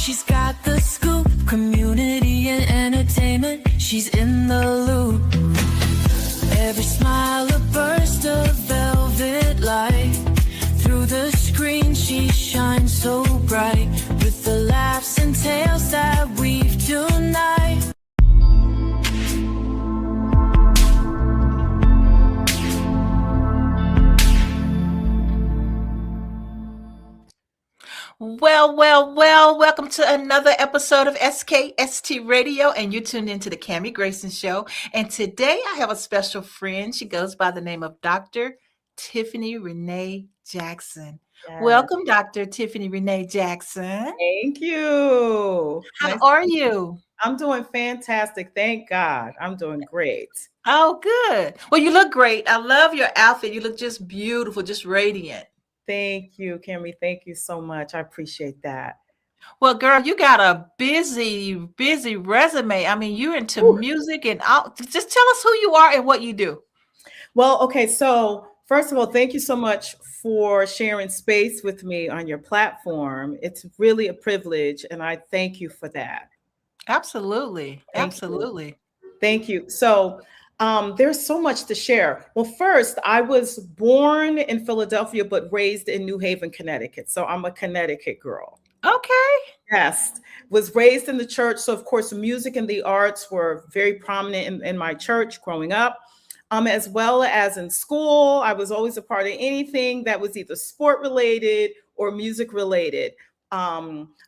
She's got the scoop, community and entertainment. She's in the loop. Every smile a burst of velvet light. Through the screen she shines so bright. With the laughs and tales that weave tonight. Well, welcome to another episode of SKST Radio, and you're tuned into the Kami Grayson Show. And today I have a special friend. She goes by the name of Dr. Tiffany Renée Jackson. Yes. Welcome, Dr. Tiffany Renée Jackson. Thank you. How are you? I'm doing fantastic. Thank God. I'm doing great. Oh, good. Well, you look great. I love your outfit. You look just beautiful, just radiant. Thank you, Kami. Thank you so much. I appreciate that. Well, girl, you got a busy resume. I mean, you're into music and all. Just tell us who you are and what you do. Well, okay. So first of all, thank you so much for sharing space with me on your platform. It's really a privilege, and I thank you for that. Absolutely. Absolutely. Thank you. So there's so much to share. Well, first, I was born in Philadelphia, but raised in New Haven, Connecticut. So I'm a Connecticut girl. Okay. Yes. Was raised in the church. So, of course, music and the arts were very prominent in my church growing up, as well as in school. I was always a part of anything that was either sport related or music related.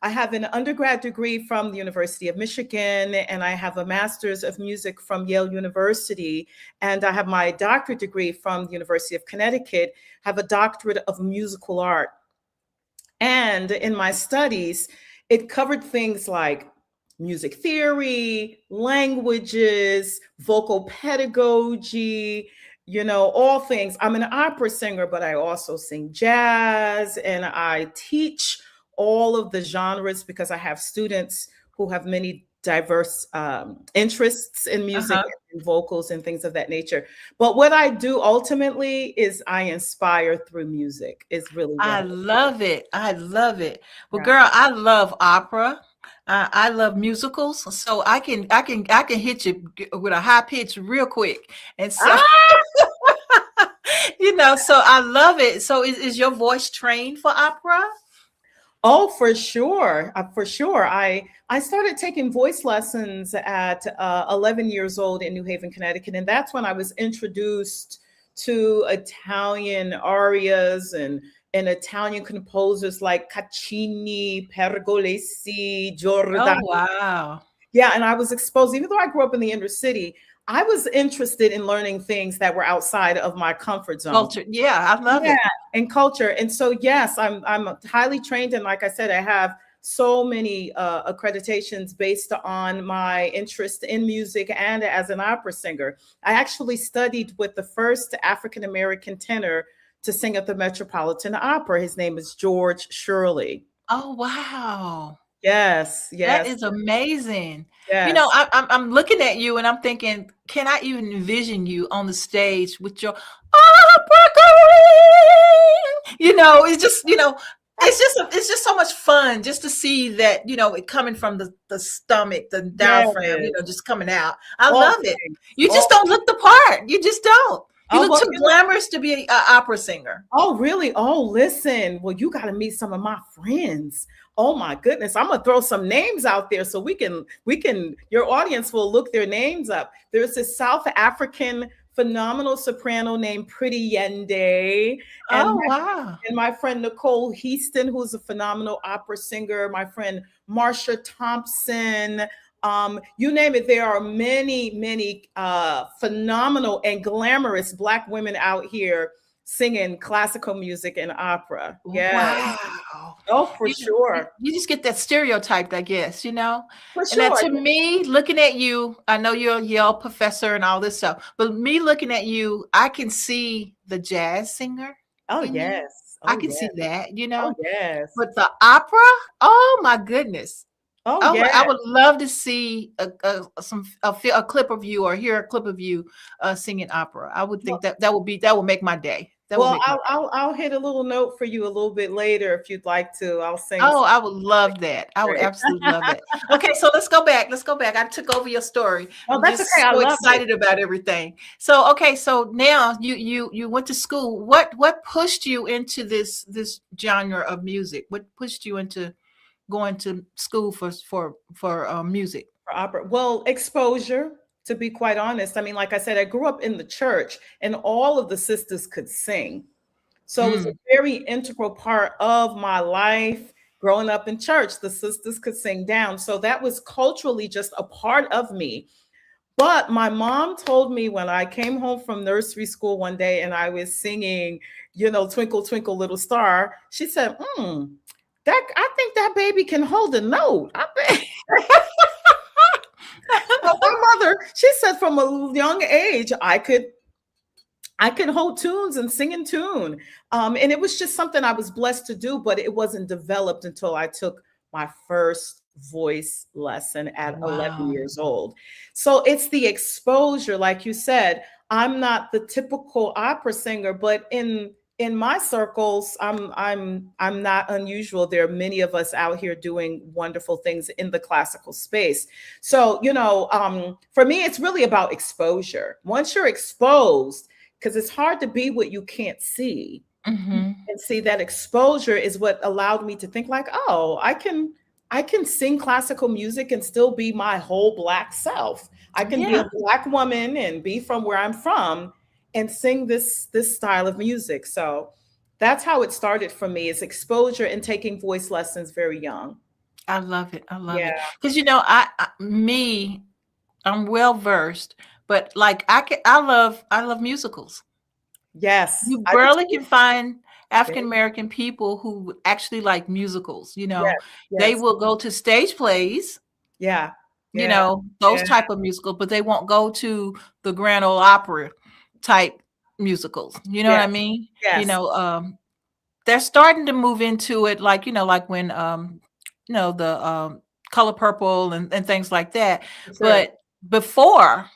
I have an undergrad degree from the University of Michigan, and I have a master's of music from Yale University. And I have my doctorate degree from the University of Connecticut, have a doctorate of musical art. And in my studies, it covered things like music theory, languages, vocal pedagogy, all things. I'm an opera singer, but I also sing jazz, and I teach all of the genres because I have students who have many diverse interests in music and vocals and things of that nature. But what I do ultimately is I inspire through music. Is really what I love it. I love it. Well, Yeah. girl, I love opera. I love musicals, so I can hit you with a high pitch real quick. And so so I love it. So is your voice trained for opera? Oh, for sure. For sure. I started taking voice lessons at 11 years old in New Haven, Connecticut. And that's when I was introduced to Italian arias and Italian composers like Caccini, Pergolesi, Giordano. Oh, wow. Yeah. And I was exposed, even though I grew up in the inner city, I was interested in learning things that were outside of my comfort zone. Culture. Yeah, I love it. And culture. And so, yes, I'm highly trained. And like I said, I have so many accreditations based on my interest in music and as an opera singer. I actually studied with the first African-American tenor to sing at the Metropolitan Opera. His name is George Shirley. Oh, wow. Yes. That is amazing. Yes. I'm looking at you and I'm thinking, can I even envision you on the stage with your opera career? It's just, it's just so much fun just to see that, it coming from the stomach, the diaphragm, just coming out. I love it. You just don't look the part. You just don't. You look too glamorous to be an opera singer. Oh, really? Oh, listen. Well, you got to meet some of my friends. Oh my goodness. I'm going to throw some names out there so we can, your audience will look their names up. There's this South African phenomenal soprano named Pretty Yende. Wow. And my friend Nicole Heaston, who's a phenomenal opera singer. My friend Marsha Thompson. You name it. There are many phenomenal and glamorous Black women out here singing classical music and opera. Yeah. Wow. Oh, for sure. You just get that stereotyped, I guess, For And sure. that to me, looking at you, I know you're a Yale professor and all this stuff, but me looking at you, I can see the jazz singer. Oh, in you. yes. I can see that, Oh, yes. But the opera, oh my goodness. Oh, yeah. I would love to see a clip of you or hear a clip of you singing opera. I would think that would make my day. That would Well, make my day. I'll hit a little note for you a little bit later if you'd like to. I'll sing Oh, some I would love that. I would great. absolutely love that. Okay, so let's go back. Let's go back. I took over your story. Oh, I'm that's okay. just I so love it. excited about everything. So, okay, so now you went to school. What pushed you into this genre of music? What pushed you into going to school for music? For opera. Well, exposure, to be quite honest. I mean, like I said, I grew up in the church and all of the sisters could sing. So it was a Mm, very integral part of my life growing up in church. The sisters could sing down. So that was culturally just a part of me. But my mom told me when I came home from nursery school one day and I was singing, Twinkle, Twinkle, Little Star, she said, I think that baby can hold a note. I think. So my mother, she said from a young age, I could hold tunes and sing in tune. And it was just something I was blessed to do, but it wasn't developed until I took my first voice lesson at 11 wow. years old. So it's the exposure, like you said. I'm not the typical opera singer, but in my circles, I'm not unusual. There are many of us out here doing wonderful things in the classical space. So, for me, it's really about exposure. Once you're exposed, because it's hard to be what you can't see. Hmm. And see, that exposure is what allowed me to think like, oh, I can sing classical music and still be my whole Black self. I can be a Yeah. Black woman and be from where I'm from and sing this style of music. So that's how it started for me, is exposure and taking voice lessons very young. I love it. I love Yeah. it. Because I'm well versed, but like I love musicals. Yes. You I do barely too. can find Yeah. African American people who actually like musicals. Yes. They Yes. will go to stage plays, Yeah. Yeah. those Yeah. type of musicals, but they won't go to the Grand Ole Opera type musicals. You know what I Yes. mean? Yes. They're starting to move into it, like when the Color Purple and things like that. For sure. But before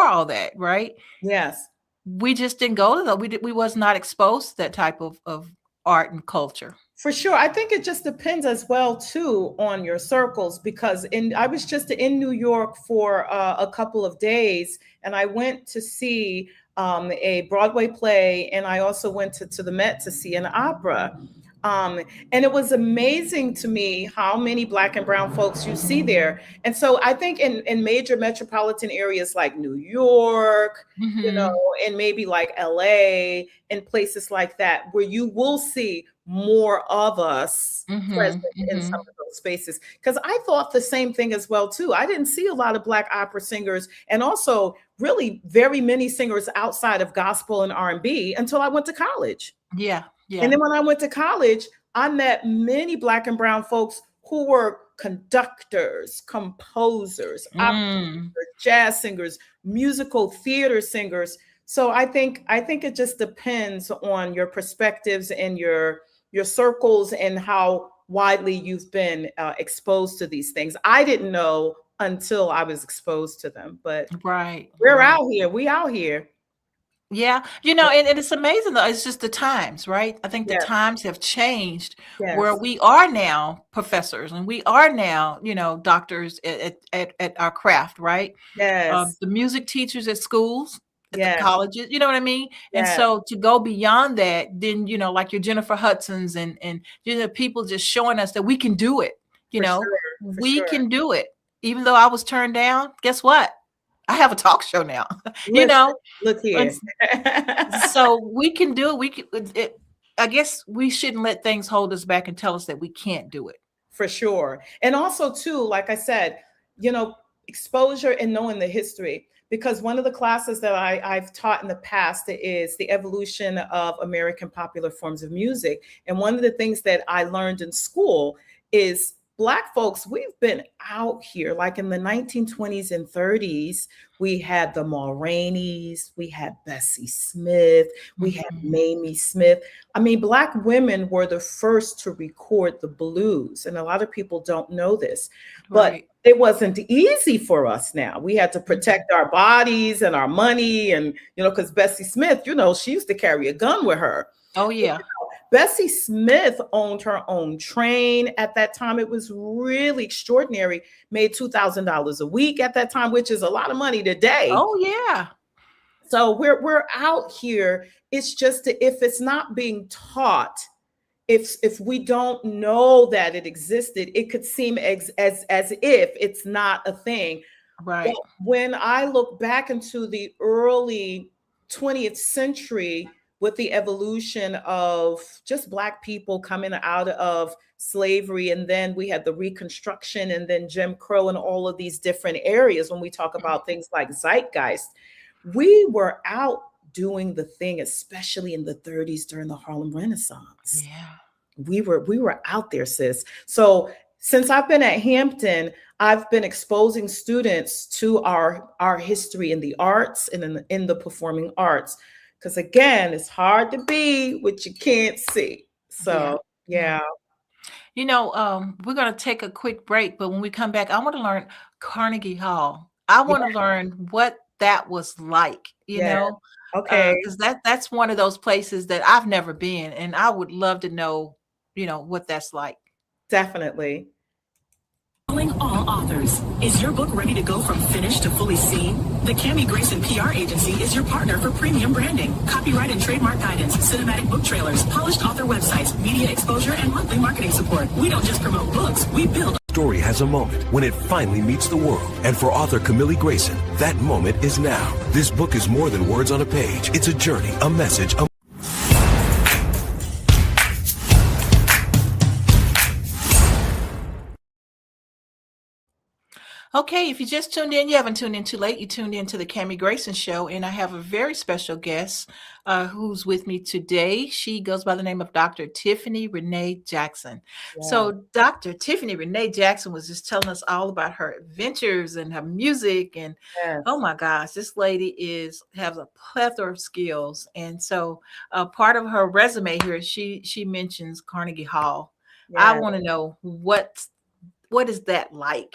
all that, right? Yes. We just didn't go to we was not exposed to that type of art and culture. For sure. I think it just depends as well too on your circles, because I was just in New York for a couple of days and I went to see a Broadway play, and I also went to the Met to see an opera. Um, and it was amazing to me how many Black and brown folks you see there. And so I think in major metropolitan areas like New York, Mhm. and maybe like LA and places like that, where you will see more of us present Mhm. in some Mhm. of those spaces. Because I thought the same thing as well too. I didn't see a lot of Black opera singers, and also really very many singers outside of gospel and R&B until I went to college. Yeah. And Yeah. then when I went to college, I met many Black and brown folks who were conductors, composers, opera Mm. singers, jazz singers, musical theater singers. So I think it just depends on your perspectives and your circles and how widely you've been exposed to these things. I didn't know until I was exposed to them, but Right. we're Right. out here. We out here. Yeah. And it's amazing though. It's just the times, right? I think the Yes, times have changed where yes, we are now professors and we are now, doctors at our craft, right? yes, The music teachers at schools, at the yes, colleges, you know what I mean? And yes, so to go beyond that, then, like your Jennifer Hudsons and people just showing us that we can do it, for sure, for we sure. can do it. Even though I was turned down, guess what? I have a talk show now, you Listen, know? look And here. so we can do it. I guess we shouldn't let things hold us back and tell us that we can't do it. For sure. And also, too, like I said, you know, exposure and knowing the history. Because one of the classes that I've taught in the past is the evolution of American popular forms of music. And one of the things that I learned in school is Black folks, we've been out here. Like in the 1920s and 30s, we had the Ma Rainey's, we had Bessie Smith, we had Mamie Smith. I mean, Black women were the first to record the blues, and a lot of people don't know this, but it wasn't easy for us now. We had to protect our bodies and our money, and, you know, because Bessie Smith, you know, she used to carry a gun with her. Oh, yeah. Bessie Smith owned her own train at that time. It was really extraordinary. Made $2,000 a week at that time, which is a lot of money today. Oh, yeah. So we're out here. It's just if it's not being taught, if we don't know that it existed, it could seem as if it's not a thing. Right. But when I look back into the early 20th century, with the evolution of just Black people coming out of slavery, and then we had the Reconstruction, and then Jim Crow, and all of these different areas. When we talk about things like zeitgeist, we were out doing the thing, especially in the 30s during the Harlem Renaissance. Yeah. We were out there, sis. So since I've been at Hampton, I've been exposing students to our history in the arts and in the performing arts. Because again, it's hard to be what you can't see. So, yeah. You know, we're going to take a quick break, but when we come back, I want to learn Carnegie Hall. I want to learn what that was like, you know? Okay. Because that's one of those places that I've never been, and I would love to know, you know, what that's like. Definitely. All authors. Is your book ready to go from finished to fully seen? The Kami Grayson PR agency is your partner for premium branding, copyright and trademark guidance, cinematic book trailers, polished author websites, media exposure, and monthly marketing support. We don't just promote books, we build. Story has a moment when it finally meets the world. And for author Kami Grayson, that moment is now. This book is more than words on a page. It's a journey, a message, Okay, if you just tuned in, you haven't tuned in too late. You tuned in to the Kami Grayson Show, and I have a very special guest who's with me today. She goes by the name of Dr. Tiffany Renée Jackson. Yeah. So Dr. Tiffany Renée Jackson was just telling us all about her adventures and her music, and oh my gosh, this lady has a plethora of skills. And so part of her resume here, she mentions Carnegie Hall. I want to know what is that like?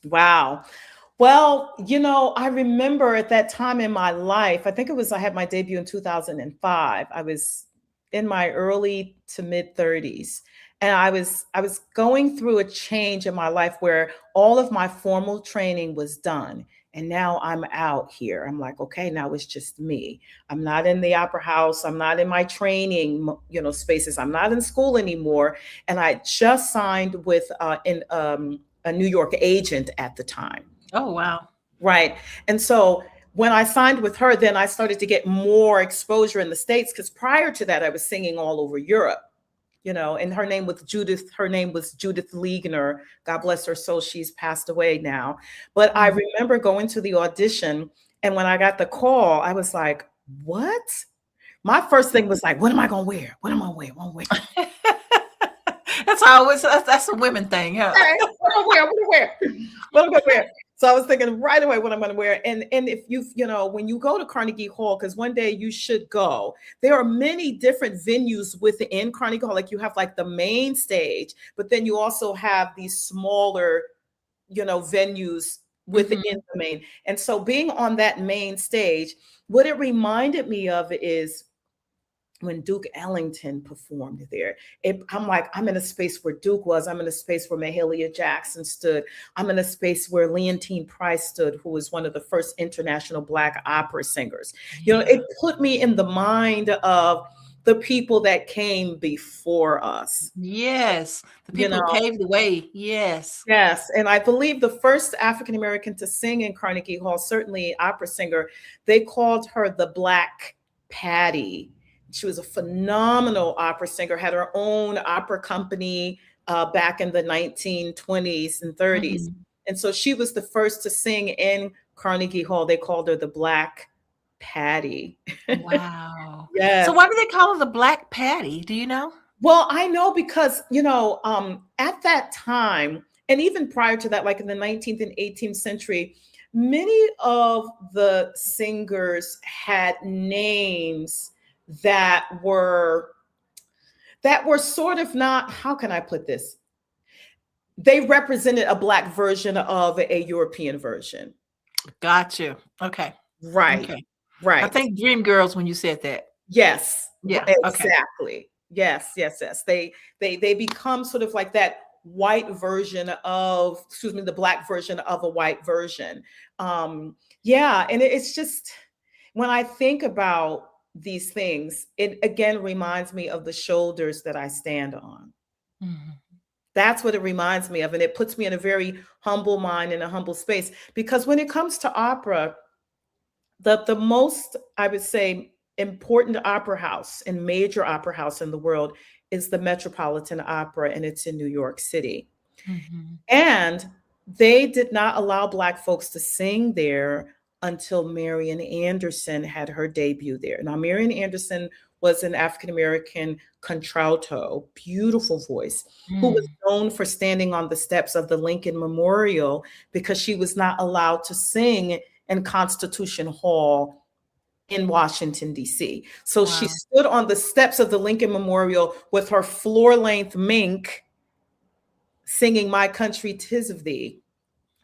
Wow. Well, you know, I remember at that time in my life, I had my debut in 2005. I was in my early to mid 30s. And I was going through a change in my life where all of my formal training was done. And now I'm out here. I'm like, okay, now it's just me. I'm not in the opera house. I'm not in my training, spaces. I'm not in school anymore. And I just signed with a New York agent at the time. Oh, wow. Right. And so when I signed with her, then I started to get more exposure in the States, because prior to that, I was singing all over Europe, and her name was Judith Liegner. God bless her soul. She's passed away now. But I remember going to the audition, and when I got the call, I was like, what? My first thing was like, what am I going to wear? What am I going to wear? That's a women thing, huh? What am I going to wear? So I was thinking right away what I'm going to wear. And if when you go to Carnegie Hall, because one day you should go, there are many different venues within Carnegie Hall. Like you have like the main stage, but then you also have these smaller, venues within the main. And so being on that main stage, what it reminded me of is when Duke Ellington performed there. I'm like, I'm in a space where Duke was. I'm in a space where Mahalia Jackson stood. I'm in a space where Leontine Price stood, who was one of the first international Black opera singers. It put me in the mind of the people that came before us. Yes. The people who paved the way. Yes. Yes. And I believe the first African-American to sing in Carnegie Hall, certainly opera singer, they called her the Black Patty. She was a phenomenal opera singer, had her own opera company back in the 1920s and 30s. And so she was the first to sing in Carnegie Hall. They called her the Black Patty. Wow. Yeah. So why do they call her the Black Patty? Do you know? Well, I know because, at that time, and even prior to that, like in the 19th and 18th century, many of the singers had names that were sort of not, how can I put this? They represented a Black version of a European version. Gotcha. Okay. Right. Okay. I Right. think Dream Girls when you said that. Yes. Yeah. Okay. Exactly. Yes. Yes. Yes. They become sort of like that white version of, the Black version of a white version. Yeah. And it's just, when I think about these things, it again reminds me of the shoulders that I stand on. Mhm. That's what it reminds me of. And it puts me in a very humble mind, in a humble space. Because when it comes to opera, the most, I would say, important opera house and major opera house in the world is the Metropolitan Opera, and it's in New York City. Mhm. And they did not allow Black folks to sing there until Marian Anderson had her debut there. Now, Marian Anderson was an African-American contralto, beautiful voice, who was Mm. known for standing on the steps of the Lincoln Memorial because she was not allowed to sing in Constitution Hall in Washington, D.C. So she Wow. stood on the steps of the Lincoln Memorial with her floor-length mink singing My Country 'Tis of Thee.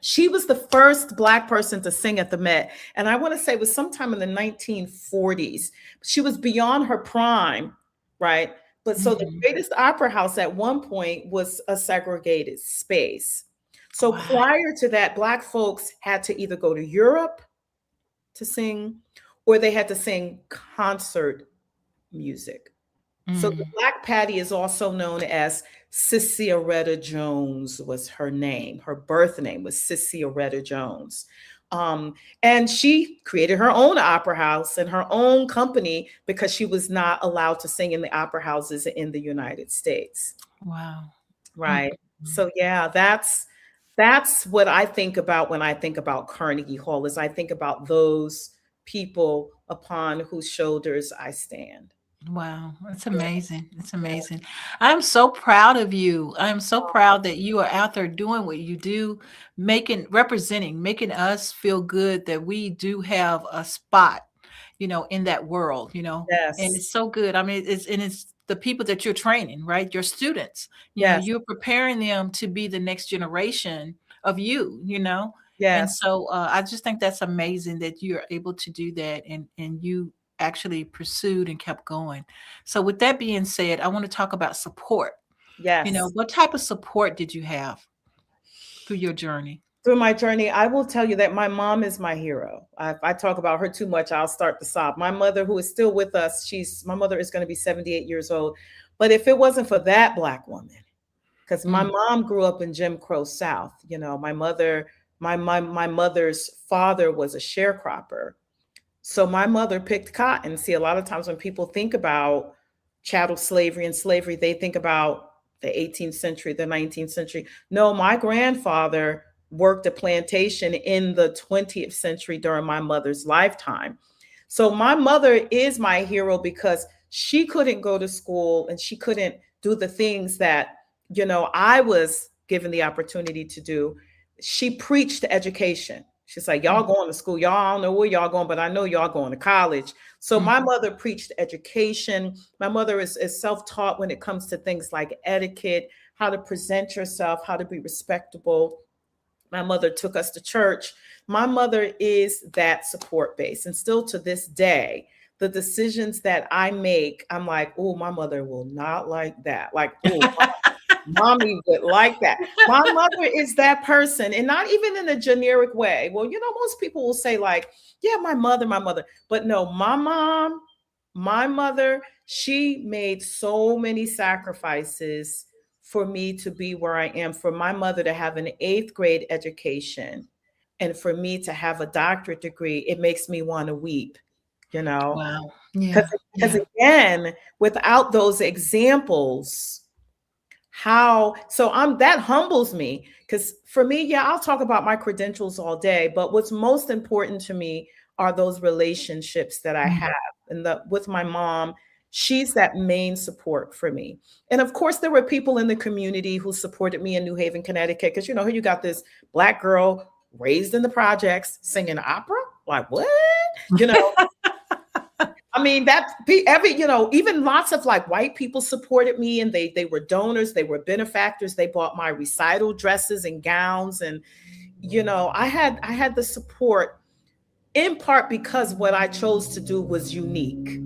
She was the first Black person to sing at the Met. And I want to say it was sometime in the 1940s. She was beyond her prime, right? But so the Mhm. greatest opera house at one point was a segregated space. So Wow. prior to that, Black folks had to either go to Europe to sing, or they had to sing concert music. So the Mm. Black Patty is also known as Sissy Aretta Jones was her name. Her birth name was Sissy Aretta Jones. And she created her own opera house and her own company because she was not allowed to sing in the opera houses in the United States. Wow. Right. Mhm. So yeah, that's what I think about when I think about Carnegie Hall, is I think about those people upon whose shoulders I stand. Wow, that's Yeah, amazing. It's yeah. amazing. I'm so proud of you. I'm so proud that you are out there doing what you do, making us feel good that we do have a spot, in that world, and Yes. it's so good. I mean, it's the people that you're training, right? Your students, Yes. you're preparing them to be the next generation of you. And Yes. so I just think that's amazing that you're able to do that and you actually pursued and kept going. So with that being said, I want to talk about support. Yes. What type of support did you have through your journey? Through my journey, I will tell you that my mom is my hero. If I talk about her too much, I'll start to sob. My mother, who is still with us, my mother is going to be 78 years old. But if it wasn't for that Black woman, because my Mm. mom grew up in Jim Crow South, my mother's father was a sharecropper. So my mother picked cotton. See, a lot of times when people think about chattel slavery and slavery, they think about the 18th century, the 19th century. No, my grandfather worked a plantation in the 20th century during my mother's lifetime. So my mother is my hero because she couldn't go to school and she couldn't do the things that, I was given the opportunity to do. She preached education. She's like, y'all Mm. going to school. Y'all, I don't know where y'all going, but I know y'all going to college. So my Mhm. mother preached education. My mother is self-taught when it comes to things like etiquette, how to present yourself, how to be respectable. My mother took us to church. My mother is that support base. And still to this day, the decisions that I make, I'm like, oh, my mother will not like that. Like, oh, mommy would like that. My mother is that person, and not even in a generic way. Well, most people will say, like, yeah, my mother. But no, my mom, my mother, she made so many sacrifices for me to be where I am, for my mother to have an eighth grade education and for me to have a doctorate degree. It makes me want to weep, you know, Wow. Yeah. because Yeah. again, without those examples, that humbles me, because for me, yeah, I'll talk about my credentials all day, but what's most important to me are those relationships that I Mm. have with my mom. she's that main support for me. And of course, there were people in the community who supported me in New Haven, Connecticut, because, you know, here you got this Black girl raised in the projects singing opera. Like, what? You know, I mean, you know, even lots of like white people supported me, and they were donors, they were benefactors. They bought my recital dresses and gowns. And, you know, I had the support in part because what I chose to do was unique.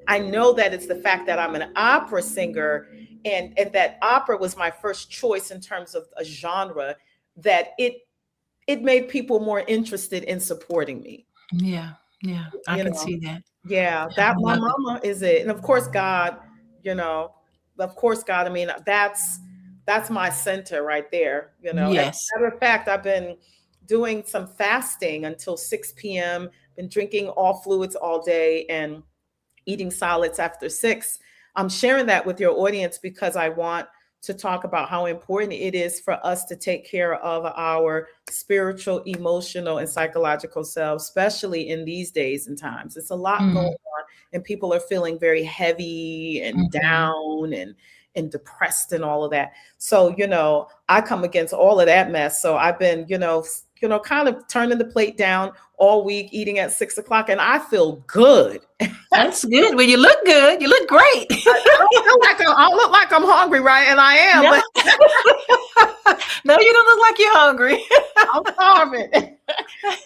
I know that it's the fact that I'm an opera singer, and that opera was my first choice in terms of a genre, that it made people more interested in supporting me. Yeah. I You can know? see that. Yeah, that my mama is it. And of course, God, you know, I mean, that's my center right there. You know, Yes. as a matter of fact, I've been doing some fasting until 6 p.m., been drinking all fluids all day and eating solids after 6. I'm sharing that with your audience because I want to talk about how important it is for us to take care of our spiritual, emotional, and psychological selves, especially in these days and times. It's a lot going on, and people are feeling very heavy and down and depressed and all of that. So, you know, I come against all of that mess. So I've been, you know, kind of turning the plate down all week, eating at 6 o'clock, and I feel good. That's good. Well, you look good. You look great. I don't look like I'm hungry, right? And I am. No, But no, you don't look like you're hungry. I'm starving.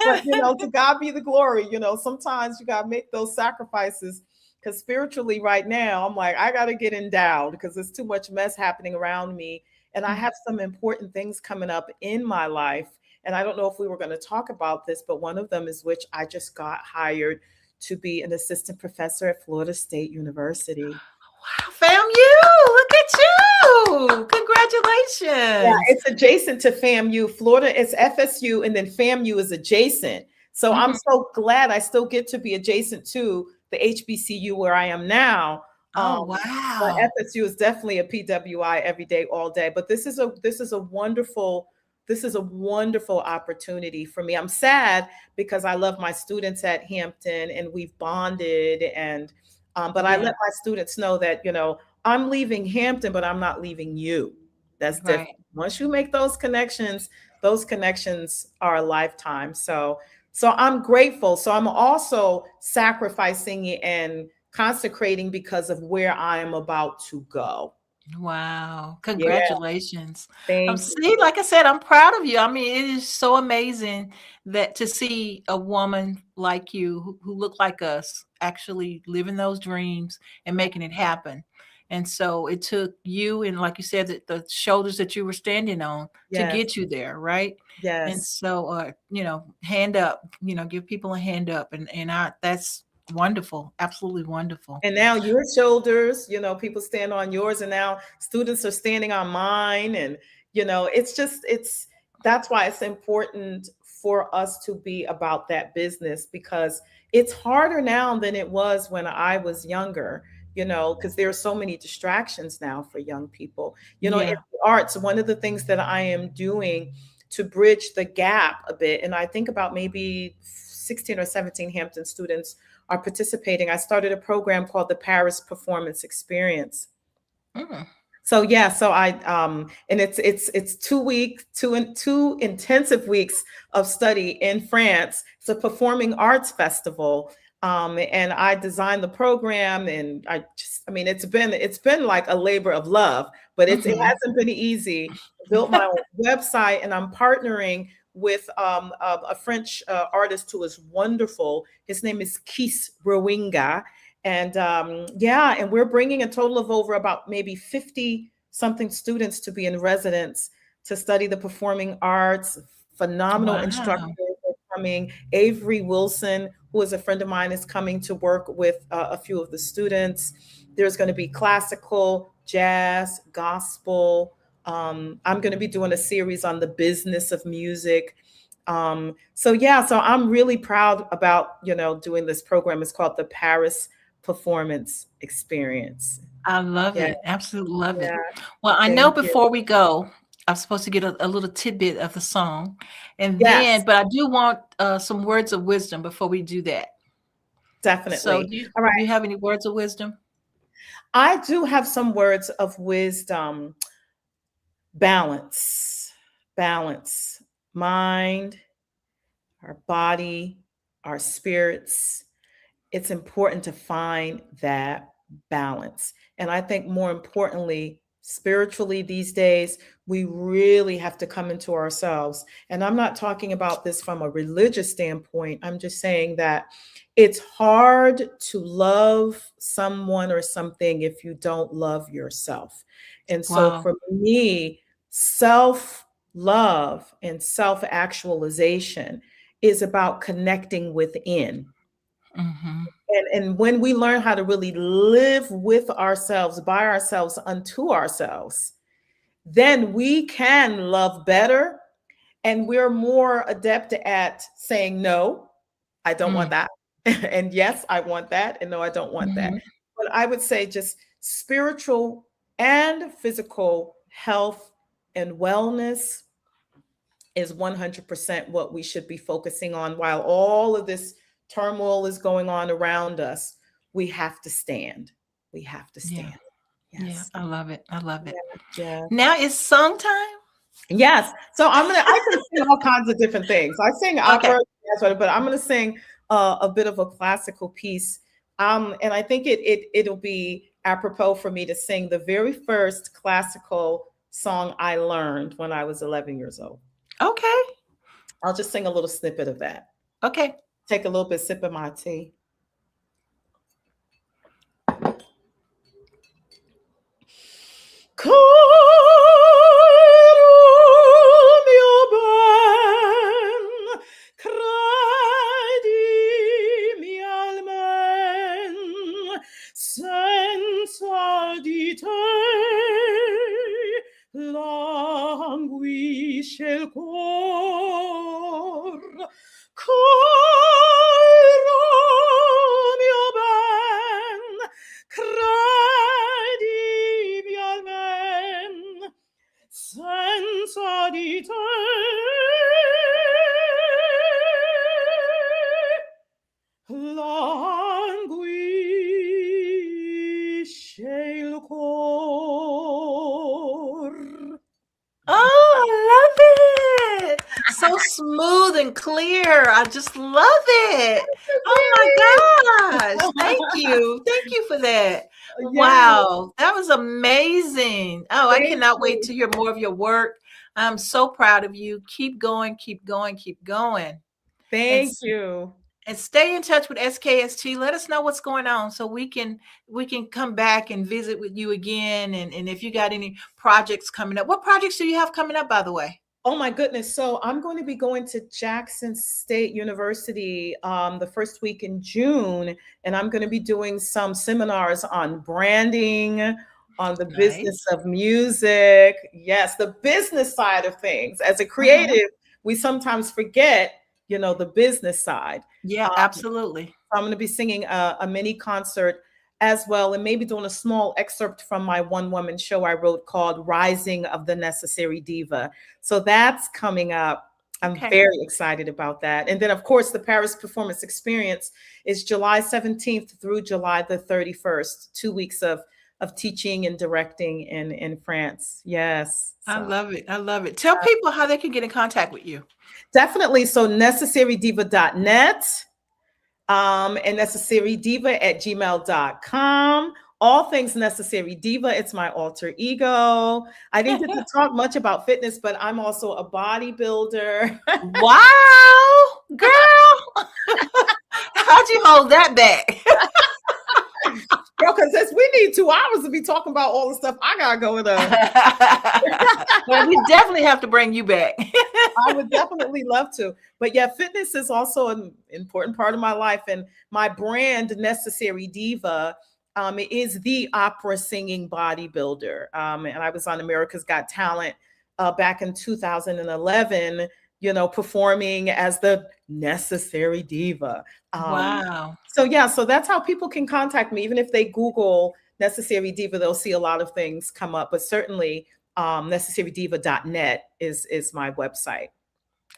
But, you know, to God be the glory. You know, sometimes you got to make those sacrifices, because spiritually right now, I'm like, I got to get endowed because there's too much mess happening around me. And I have some important things coming up in my life. And I don't know if we were going to talk about this, but one of them is which I just got hired to be an assistant professor at Florida State University. Wow, FAMU, look at you. Congratulations. Yeah, it's adjacent to FAMU. Florida is FSU, and then FAMU is adjacent. So I'm so glad I still get to be adjacent to the HBCU where I am now. Oh, wow. But FSU is definitely a PWI every day, all day. But this is a wonderful opportunity for me. I'm sad because I love my students at Hampton and we've bonded, and but I let my students know that, you know, I'm leaving Hampton, but I'm not leaving you. That's different. Once you make those connections are a lifetime. So I'm grateful. So I'm also sacrificing and consecrating because of where I am about to go. Wow. Congratulations. Thank See, like I said, I'm proud of you. I mean, it is so amazing that to see a woman like you who look like us actually living those dreams and making it happen. And so it took you, and like you said, the shoulders that you were standing on to get you there, right? Yes. And so, you know, hand up, you know, give people a hand up, and that's wonderful. Absolutely wonderful. And now your shoulders, you know, people stand on yours, and now students are standing on mine. And, you know, that's why it's important for us to be about that business, because it's harder now than it was when I was younger, you know, because there are so many distractions now for young people, you know, in the arts. One of the things that I am doing to bridge the gap a bit, and I think about maybe 16 or 17 Hampton students are participating. I started a program called the Paris Performance Experience. So I and it's 2 weeks, two intensive weeks of study in France. It's a performing arts festival. And I designed the program, and it's been like a labor of love, but it hasn't been easy. I built my own website, and I'm partnering with a French artist who is wonderful. His name is Kees Rowinga. And and we're bringing a total of over about maybe 50 something students to be in residence to study the performing arts. Phenomenal instructors are coming. Avery Wilson, who is a friend of mine, is coming to work with a few of the students. There's going to be classical, jazz, gospel. I'm going to be doing a series on the business of music. So I'm really proud about, you know, doing this program. It's called the Paris Performance Experience. I love it. Absolutely love it. Well, I know before we go, I'm supposed to get a little tidbit of the song, and but I do want some words of wisdom before we do that. So Definitely. do you, All do you right. have any words of wisdom? I do have some words of wisdom. Balance, balance, mind, our body, our spirits. It's important to find that balance. And I think more importantly, spiritually these days, we really have to come into ourselves. And I'm not talking about this from a religious standpoint. I'm just saying that it's hard to love someone or something if you don't love yourself. And so Wow. for me, self love and self actualization is about connecting within. Mm-hmm. And when we learn how to really live with ourselves, by ourselves, unto ourselves, then we can love better. And we're more adept at saying, no, I don't want that. And yes, I want that. And no, I don't want that. Mm-hmm. But I would say just spiritual and physical health and wellness is 100% what we should be focusing on while all of this turmoil is going on around us. We have to stand. We have to Yeah. stand. Yeah. Yes. I love it. I love it. Yeah. Now it's song time. Yes. So I can sing all kinds of different things. I sing Okay. opera, but I'm going to sing a bit of a classical piece. And I think it'll be apropos for me to sing the very first classical song I learned when I was 11 years old. Okay. I'll just sing a little snippet of that. Okay. Take a little bit, sip of my tea. Senza di te languisce il cor, caro mio ben, credimi almen, senza di te languisce il cor. Oh, I love it. So smooth and clear. I just love it. Oh my gosh. Thank you. Thank you for that. Yes. Wow. That was amazing. Oh, I Thank cannot wait you. to hear more of your work. I'm so proud of you. Keep going, keep going, keep going. And, Thank you. and stay in touch with SKST. Let us know what's going on so we can come back and visit with you again. And if you got any projects coming up. What projects do you have coming up, by the way? Oh my goodness. So I'm going to be going to Jackson State University the first week in June, and I'm going to be doing some seminars on branding, on the business of music. Yes, the business side of things. As a creative, we sometimes forget, the business side. Yeah, absolutely. I'm going to be singing a mini concert as well, and maybe doing a small excerpt from my one-woman show I wrote called Rising of the Necessary Diva. So that's coming up. I'm very excited about that. And then, of course, the Paris Performance Experience is July 17th through July the 31st, 2 weeks of teaching and directing in France. Yes. So. I love it. I love it. Tell people how they can get in contact with you. Definitely. So necessarydiva.net. And necessarydiva@gmail.com. All things Necessary Diva. It's my alter ego. I didn't get to talk much about fitness, but I'm also a bodybuilder. Wow, girl. How'd you hold that back? Girl, because we need 2 hours to be talking about all the stuff I got going on. Well, we definitely have to bring you back. I would definitely love to. But yeah, fitness is also an important part of my life. And my brand, Necessary Diva, is the opera singing bodybuilder. And I was on America's Got Talent back in 2011, performing as the Necessary Diva. Wow. So yeah, so that's how people can contact me. Even if they Google Necessary Diva, they'll see a lot of things come up. But certainly necessarydiva.net is my website.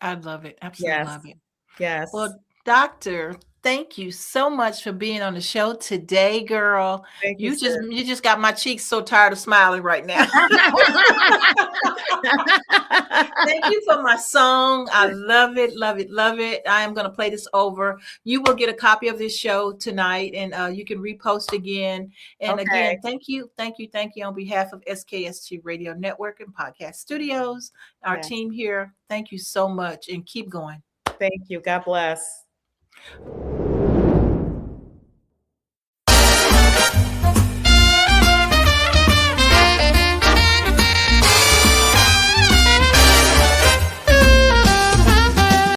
I love it. Absolutely love it. Yes. Well, Dr. Thank you so much for being on the show today, girl. Thank you, You just got my cheeks so tired of smiling right now. Thank you for my song. I love it, love it, love it. I am going to play this over. You will get a copy of this show tonight, and you can repost again. And again, thank you on behalf of SKST Radio Network and Podcast Studios, our team here. Thank you so much, and keep going. Thank you. God bless.